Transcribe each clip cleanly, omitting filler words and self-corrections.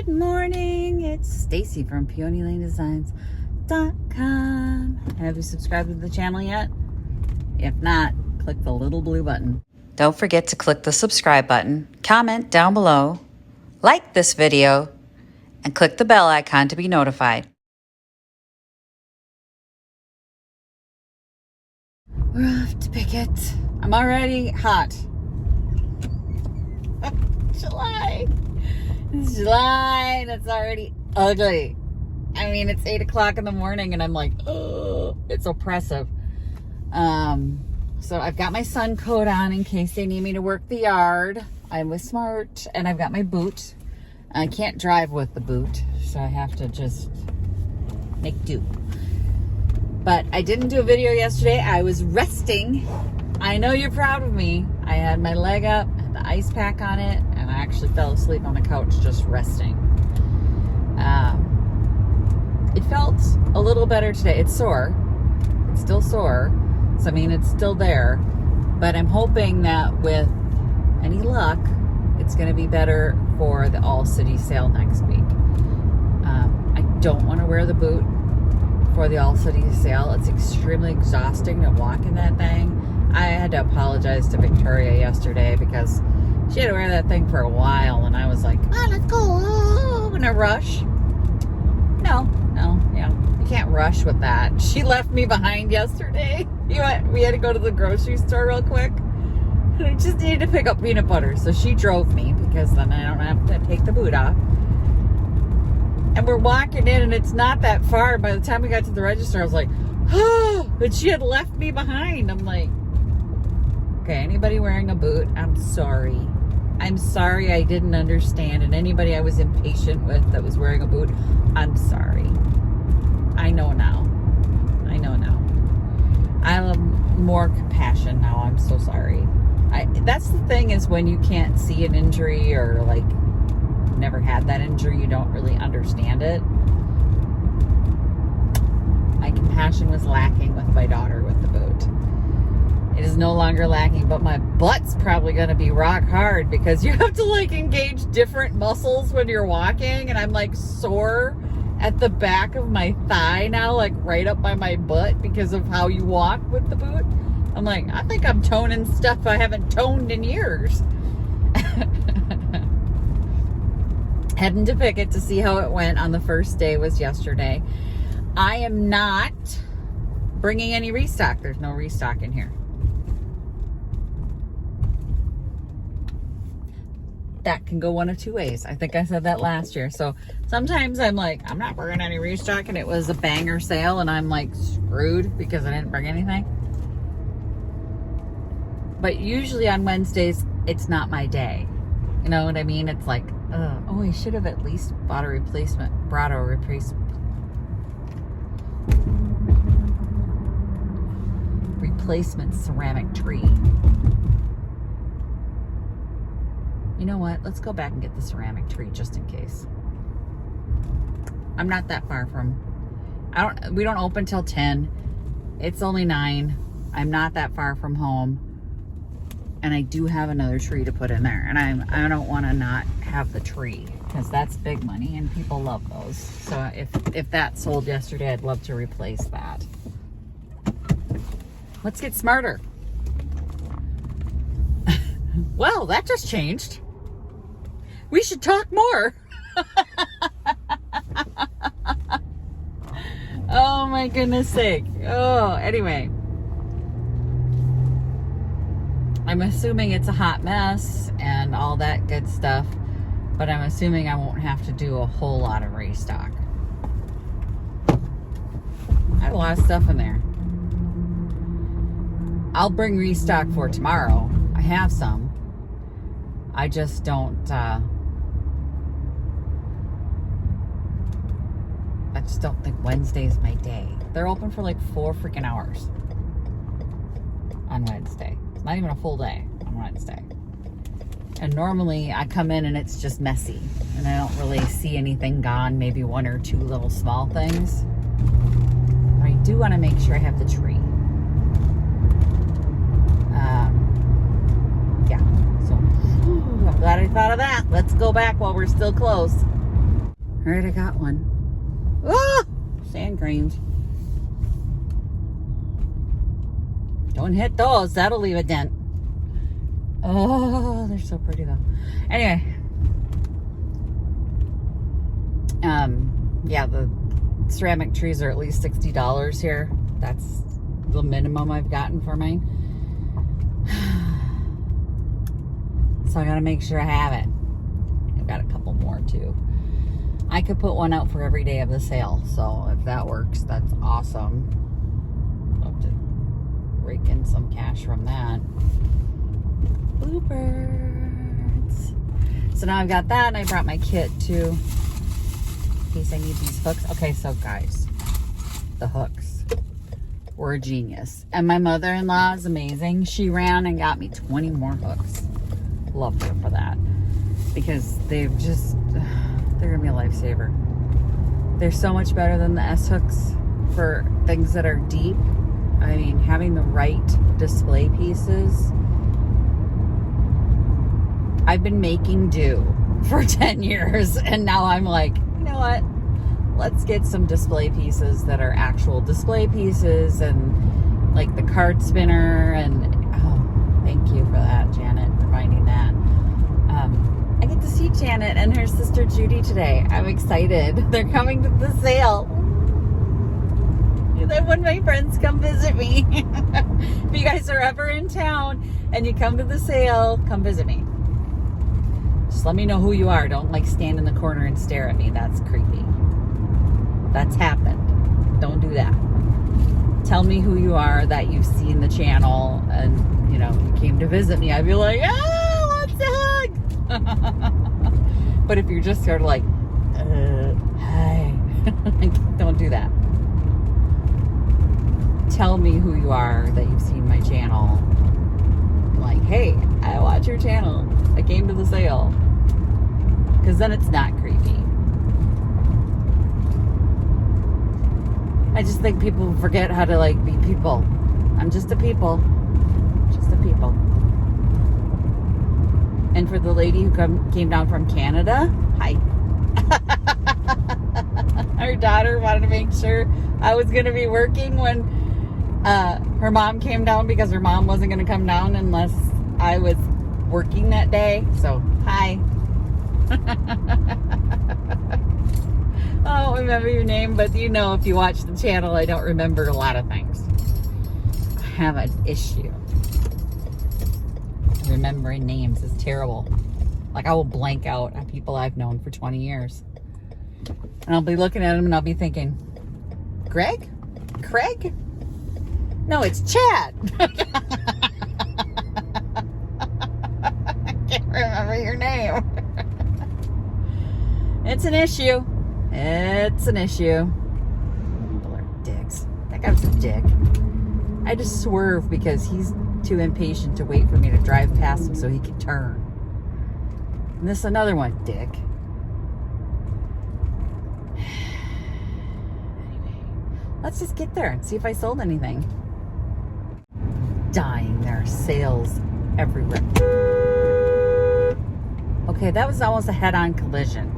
Good morning, it's Stacy from PeonyLaneDesigns.com. Have you subscribed to the channel yet? If not, click the little blue button. Don't forget to click the subscribe button, comment down below, like this video, and click the bell icon to be notified. We're off to Picket. I'm already hot. July. It's July and it's already ugly. I mean, it's 8 o'clock in the morning and I'm like, oh, it's oppressive. So I've got my sun coat on in case they need me to work the yard. I'm with Smart and I've got my boot. I can't drive with the boot, so I have to just make do. But I didn't do a video yesterday. I was resting. I know you're proud of me. I had my leg up, had the ice pack on it, and I actually fell asleep on the couch just resting. It felt a little better today. It's sore. It's still sore. So, I mean, it's still there. But I'm hoping that with any luck, it's going to be better for the all-city sale next week. I don't want to wear the boot for the all-city sale. It's extremely exhausting to walk in that thing. I had to apologize to Victoria yesterday because she had to wear that thing for a while, and I was like, oh, let's go in a rush. No, yeah. You can't rush with that. She left me behind yesterday. We had to go to the grocery store real quick. I just needed to pick up peanut butter. So she drove me because then I don't have to take the boot off. And we're walking in and it's not that far. By the time we got to the register, I was like, oh, but she had left me behind. I'm like, okay, anybody wearing a boot, I'm sorry. I'm sorry I didn't understand. And anybody I was impatient with that was wearing a boot, I'm sorry. I know now. I have more compassion now. I'm so sorry. That's the thing, is when you can't see an injury or like never had that injury, you don't really understand it. My compassion was lacking with my daughter with the boot. It is no longer lacking, but my butt's probably going to be rock hard because you have to like engage different muscles when you're walking, and I'm like sore at the back of my thigh now, like right up by my butt because of how you walk with the boot. I'm like, I think I'm toning stuff I haven't toned in years. Heading to Picket to see how it went on the first day was yesterday. I am not bringing any restock. There's no restock in here. That can go one of two ways. I think I said that last year. So sometimes I'm like, I'm not bringing any restock, and it was a banger sale and I'm like screwed because I didn't bring anything. But usually on Wednesdays, it's not my day. You know what I mean? It's like, oh, I should have at least brought a replacement ceramic tree. You know what? Let's go back and get the ceramic tree just in case. I'm not that far from, we don't open till 10. It's only 9. I'm not that far from home. And I do have another tree to put in there. And I don't want to not have the tree because that's big money and people love those. So if that sold yesterday, I'd love to replace that. Let's get smarter. Well, that just changed. We should talk more. Oh my goodness sake. Oh, anyway. I'm assuming it's a hot mess and all that good stuff, but I'm assuming I won't have to do a whole lot of restock. I have a lot of stuff in there. I'll bring restock for tomorrow. I have some. I just don't, think Wednesday's my day. They're open for like 4 freaking hours on Wednesday. It's not even a full day on Wednesday. And normally I come in and it's just messy and I don't really see anything gone, maybe 1 or 2 little small things. But I do want to make sure I have the tree. Yeah, so I'm glad I thought of that. Let's go back while we're still closed. All right, I got one. Ah! Sand grains. Don't hit those. That'll leave a dent. Oh, they're so pretty though. Anyway. Yeah, the ceramic trees are at least $60 here. That's the minimum I've gotten for mine. So I gotta make sure I have it. I've got a couple more too. I could put one out for every day of the sale. So if that works, that's awesome. Love to rake in some cash from that. Bluebirds. So now I've got that, and I brought my kit too, in case I need these hooks. Okay, so guys, the hooks were a genius. And my mother-in-law is amazing. She ran and got me 20 more hooks. Love her for that. Because they're gonna be a lifesaver. They're so much better than the S hooks for things that are deep. I mean, having the right display pieces. I've been making do for 10 years, and now I'm like, you know what? Let's get some display pieces that are actual display pieces, and like the card spinner, and oh, thank you for that, Janet, for finding that. I get to see Janet and her sister Judy today. I'm excited. They're coming to the sale. Then when my friends come visit me. If you guys are ever in town and you come to the sale, come visit me. Just let me know who you are. Don't like stand in the corner and stare at me. That's creepy. That's happened. Don't do that. Tell me who you are, that you've seen the channel, and you know, you came to visit me. I'd be like, oh, let's hug. But if you're just sort of like, hi, don't do that. Tell me who you are, that you've seen my channel. Like, hey, I watch your channel. I came to the sale. Because then it's not creepy. I just think people forget how to like be people. I'm just a people. Just a people. And for the lady who came down from Canada, hi. Her daughter wanted to make sure I was going to be working when her mom came down, because her mom wasn't going to come down unless I was working that day. So, hi. I don't remember your name, but you know, if you watch the channel, I don't remember a lot of things. I have an issue. Remembering names is terrible. Like, I will blank out on people I've known for 20 years. And I'll be looking at them and I'll be thinking, Greg? Craig? No, it's Chad. I can't remember your name. It's an issue. It's an issue. People are dicks. That guy was a dick. I just swerve because he's too impatient to wait for me to drive past him so he can turn. And this another one, dick. Anyway, let's just get there and see if I sold anything. Dying, there are sales everywhere. Okay, that was almost a head-on collision.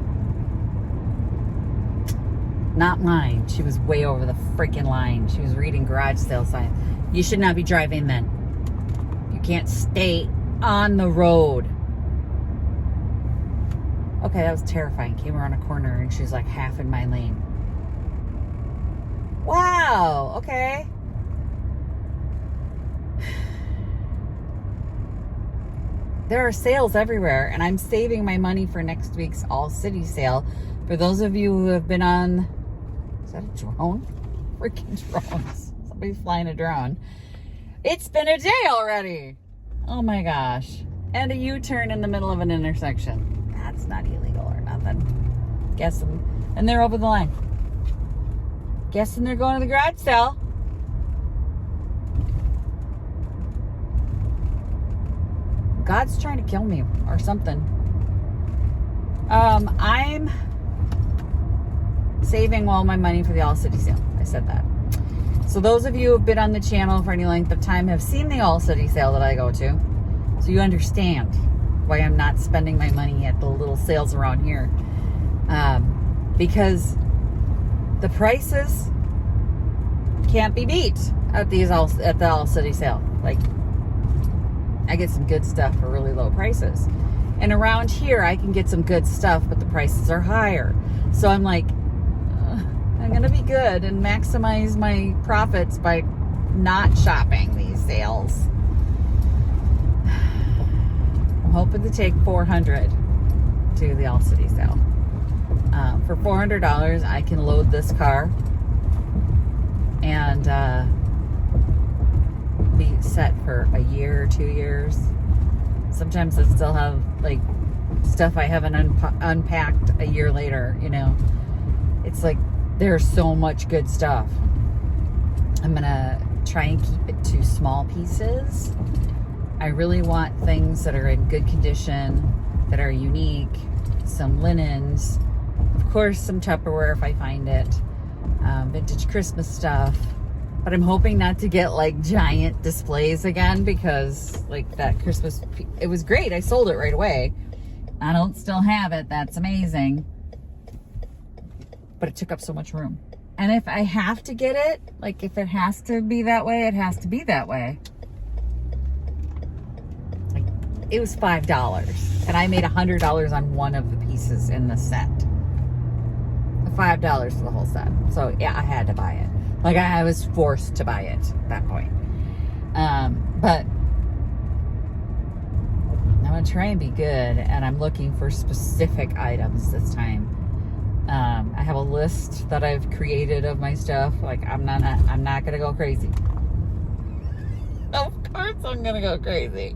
Not mine. She was way over the freaking line. She was reading garage sale signs. You should not be driving then. You can't stay on the road. Okay, that was terrifying. Came around a corner and she's like half in my lane. Wow, okay. There are sales everywhere, and I'm saving my money for next week's All City sale. For those of you who have been on, is that a drone? Freaking drones. Somebody's flying a drone. It's been a day already. Oh my gosh. And a U-turn in the middle of an intersection. That's not illegal or nothing. Guessing. And they're over the line. Guessing they're going to the garage sale. God's trying to kill me or something. I'm saving all my money for the All City sale. I said that. So those of you who have been on the channel for any length of time have seen the All City sale that I go to. So you understand why I'm not spending my money at the little sales around here. because the prices can't be beat at the All City sale. Like, I get some good stuff for really low prices. And around here, I can get some good stuff, but the prices are higher. So I'm like, I'm going to be good and maximize my profits by not shopping these sales. I'm hoping to take $400 to the All City sale. For $400, I can load this car and be set for a year or 2 years. Sometimes I still have like stuff I haven't unpacked a year later, you know. It's like there's so much good stuff. I'm gonna try and keep it to small pieces. I really want things that are in good condition, that are unique, some linens, of course some Tupperware if I find it, vintage Christmas stuff. But I'm hoping not to get like giant displays again, because like that Christmas, it was great. I sold it right away. I don't still have it. That's amazing. But it took up so much room. And if I have to get it, like if it has to be that way, it has to be that way. Like, it was $5 and I made $100 on one of the pieces in the set. $5 for the whole set. So yeah, I had to buy it. Like I was forced to buy it at that point. But I'm gonna try and be good, and I'm looking for specific items this time. I have a list that I've created of my stuff. Like I'm not gonna go crazy. Of course I'm gonna go crazy.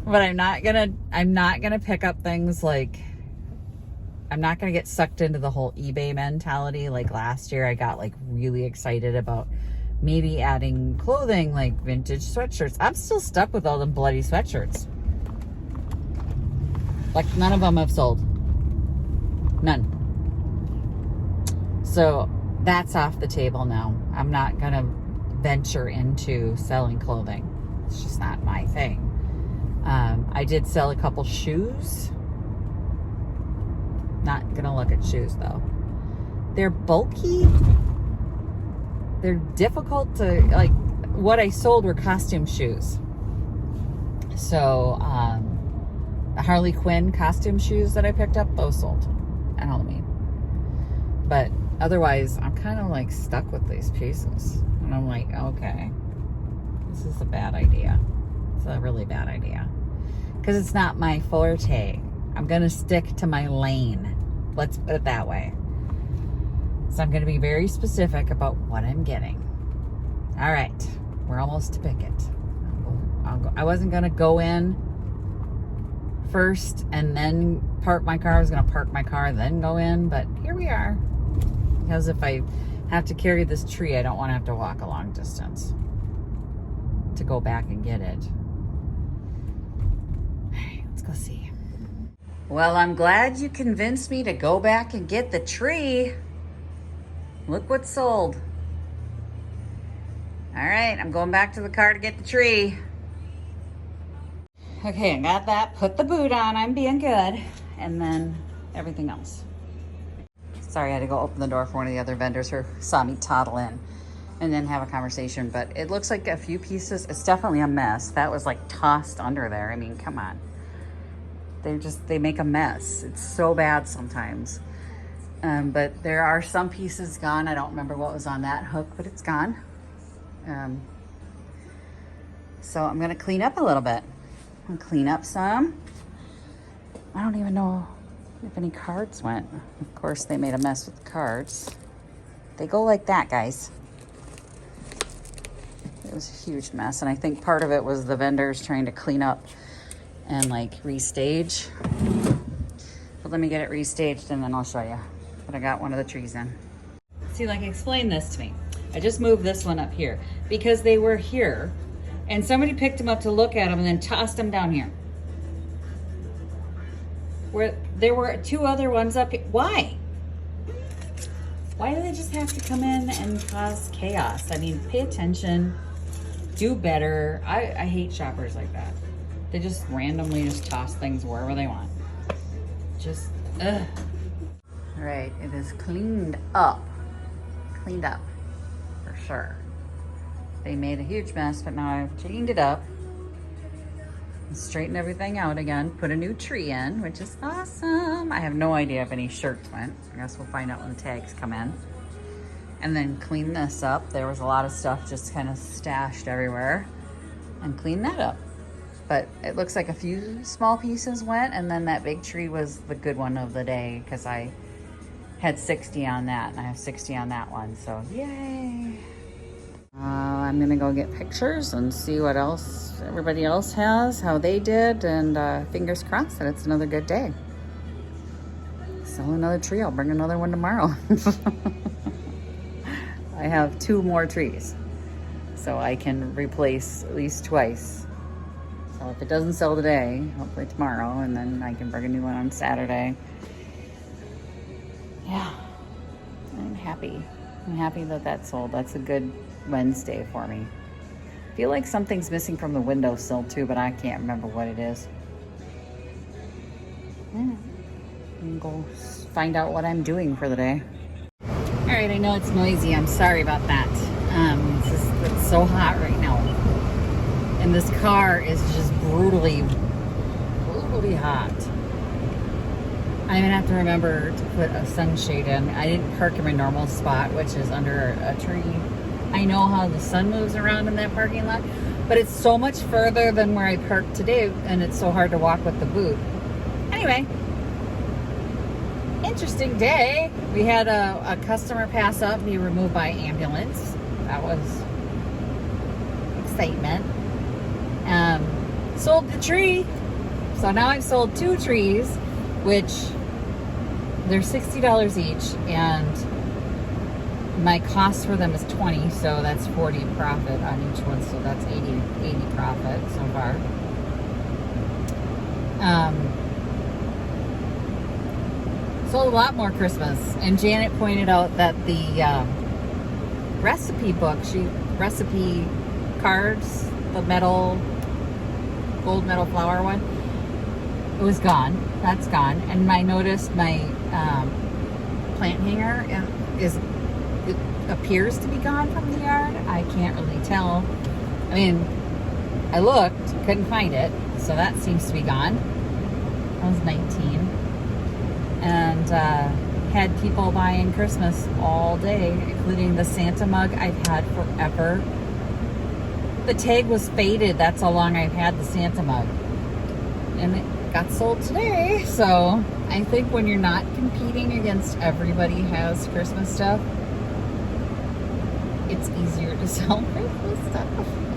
But I'm not gonna pick up things like, I'm not going to get sucked into the whole eBay mentality. Like last year, I got like really excited about maybe adding clothing like vintage sweatshirts. I'm still stuck with all them bloody sweatshirts. Like none of them have sold. None. So that's off the table now. I'm not going to venture into selling clothing. It's just not my thing. I did sell a couple shoes. Not gonna look at shoes though. They're bulky. They're difficult to, like, what I sold were costume shoes. So the Harley Quinn costume shoes that I picked up, those sold at Halloween. But otherwise, I'm kind of like stuck with these pieces. And I'm like, okay, this is a bad idea. It's a really bad idea. Because it's not my forte. I'm going to stick to my lane. Let's put it that way. So I'm going to be very specific about what I'm getting. All right. We're almost to pick it. I wasn't going to go in first and then park my car. I was going to park my car, then go in. But here we are. Because if I have to carry this tree, I don't want to have to walk a long distance to go back and get it. All right. Let's go see. Well, I'm glad you convinced me to go back and get the tree. Look what sold. All right, I'm going back to the car to get the tree. Okay, I got that. Put the boot on. I'm being good. And then everything else. Sorry, I had to go open the door for one of the other vendors who saw me toddle in and then have a conversation. But it looks like a few pieces. It's definitely a mess. That was like tossed under there. I mean, come on. They make a mess. It's so bad sometimes. But there are some pieces gone. I don't remember what was on that hook, but it's gone. So I'm gonna clean up a little bit. I'm gonna clean up some. I don't even know if any cards went. Of course, they made a mess with the cards. They go like that, guys. It was a huge mess, and I think part of it was the vendors trying to clean up and like restage. But let me get it restaged and then I'll show you. But I got one of the trees in. See, like, explain this to me. I just moved this one up here because they were here and somebody picked them up to look at them and then tossed them down here. Where there were two other ones up here. Why? Why do they just have to come in and cause chaos? I mean, pay attention, do better. I hate shoppers like that. They just randomly just toss things wherever they want. Just, ugh. All right, it is cleaned up. Cleaned up, for sure. They made a huge mess, but now I've cleaned it up. Straightened everything out again. Put a new tree in, which is awesome. I have no idea if any shirts went. I guess we'll find out when the tags come in. And then clean this up. There was a lot of stuff just kind of stashed everywhere. And clean that up. But it looks like a few small pieces went, and then that big tree was the good one of the day because I had 60 on that, and I have 60 on that one, so yay. I'm gonna go get pictures and see what else everybody else has, how they did, and fingers crossed that it's another good day. Sell another tree, I'll bring another one tomorrow. I have 2 more trees, so I can replace at least twice. So if it doesn't sell today, hopefully tomorrow, and then I can bring a new one on Saturday. Yeah, I'm happy. I'm happy that that sold. That's a good Wednesday for me. I feel like something's missing from the windowsill too, but I can't remember what it is. Yeah. I'm gonna go find out what I'm doing for the day. All right, I know it's noisy. I'm sorry about that. It's so hot right now. And this car is just brutally hot. I'm gonna have to remember to put a sunshade in. I didn't park in my normal spot, which is under a tree. I know how the sun moves around in that parking lot, but it's so much further than where I parked today, and it's so hard to walk with the boot. Anyway, interesting day. We had a customer pass up, be removed by ambulance. That was excitement. Sold the tree. So now I've sold 2 trees, which they're $60 each, and my cost for them is $20, so that's $40 profit on each one, so that's $80 profit so far. Sold a lot more Christmas, and Janet pointed out that the recipe book, recipe cards, the gold metal flower one, it was gone. That's gone. And I noticed my plant hanger it appears to be gone from the yard. I can't really tell. I mean, I looked, couldn't find it, so that seems to be gone. I was 19. And had people buying Christmas all day, including the Santa mug I've had forever. The tag was faded. That's how long I've had the Santa mug. And it got sold today. So I think when you're not competing against everybody has Christmas stuff, it's easier to sell Christmas stuff.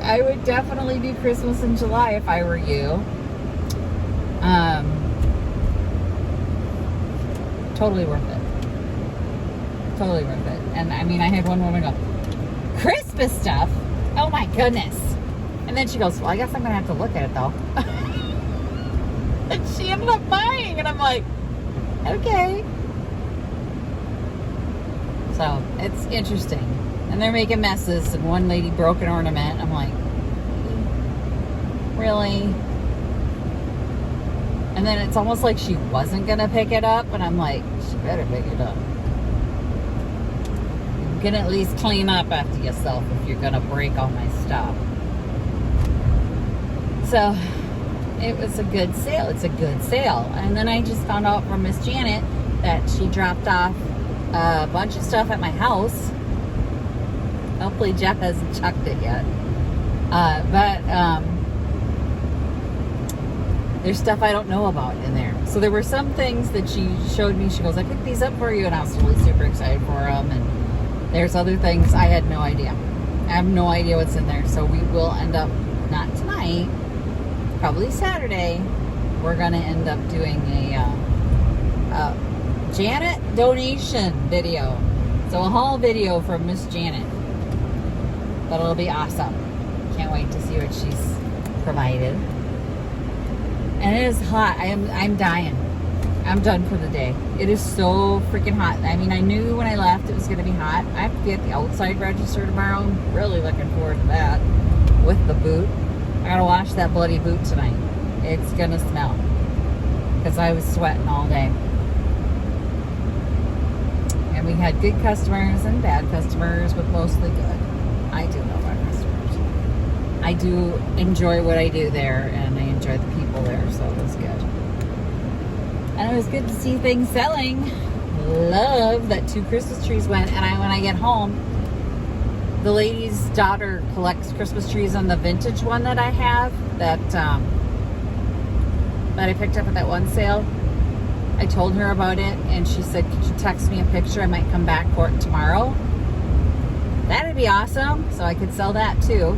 I would definitely do Christmas in July if I were you. Totally worth it. Totally worth it. And I mean, I had one woman go, Christmas stuff? Oh my goodness. And then she goes, well, I guess I'm going to have to look at it though. And she ended up buying. And I'm like, okay. So it's interesting. And they're making messes. And one lady broke an ornament. I'm like, really? And then it's almost like she wasn't going to pick it up. And I'm like, she better pick it up. You can at least clean up after yourself if you're going to break all my stuff. So it was a good sale. It's a good sale. And then I just found out from Miss Janet that she dropped off a bunch of stuff at my house. Hopefully Jeff hasn't chucked it yet. But there's stuff I don't know about in there. So there were some things that she showed me. She goes, I picked these up for you, and I was really super excited for them. And there's other things I had no idea. I have no idea what's in there. So we will end up, not tonight, probably Saturday, we're going to end up doing a Janet donation video. So a haul video from Miss Janet. But it'll be awesome. Can't wait to see what she's provided. And it is hot. I'm dying. I'm done for the day. It is so freaking hot. I mean, I knew when I left it was going to be hot. I have to be at the outside register tomorrow. I'm really looking forward to that with the boot. I got to wash that bloody boot tonight. It's going to smell because I was sweating all day. And we had good customers and bad customers, but mostly good. I do love our customers. I do enjoy what I do there, and I enjoy the people there, so it was good. And it was good to see things selling. Love that 2 Christmas trees went. And when I get home, the lady's daughter collects Christmas trees on the vintage one that I have, that I picked up at that one sale. I told her about it, and she said, could you text me a picture? I might come back for it tomorrow. That'd be awesome, so I could sell that too.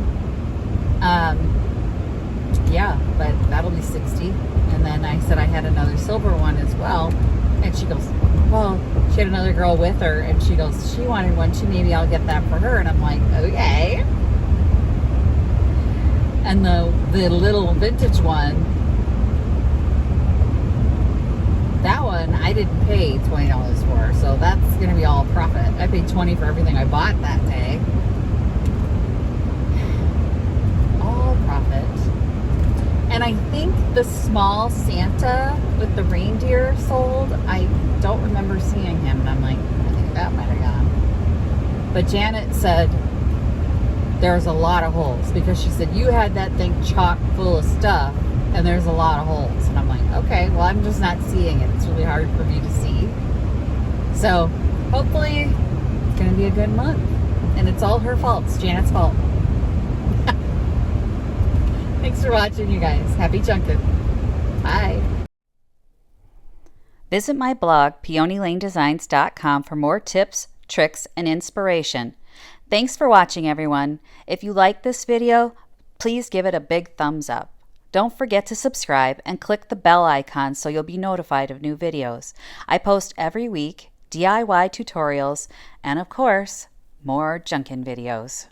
Yeah, but that'll be $60. And then I said I had another silver one as well, and she goes, well, she had another girl with her, and she goes, she wanted one too, maybe I'll get that for her. And I'm like, okay. And the little vintage one, that one I didn't pay $20 for, so that's gonna be all profit. I paid $20 for everything I bought that day. All profit. And I think the small Santa with the reindeer sold. I don't remember seeing him, and I'm like, I think that might have gone. But Janet said there's a lot of holes, because she said you had that thing chock full of stuff, and there's a lot of holes. And I'm like, okay, well, I'm just not seeing it. It's really hard for me to see. So hopefully it's going to be a good month. And it's all her fault. It's Janet's fault. Thanks for watching, you guys. Happy chunking. Bye. Visit my blog, peonylanedesigns.com, for more tips, tricks, and inspiration. Thanks for watching, everyone. If you like this video, please give it a big thumbs up. Don't forget to subscribe and click the bell icon so you'll be notified of new videos. I post every week DIY tutorials and, of course, more junkin' videos.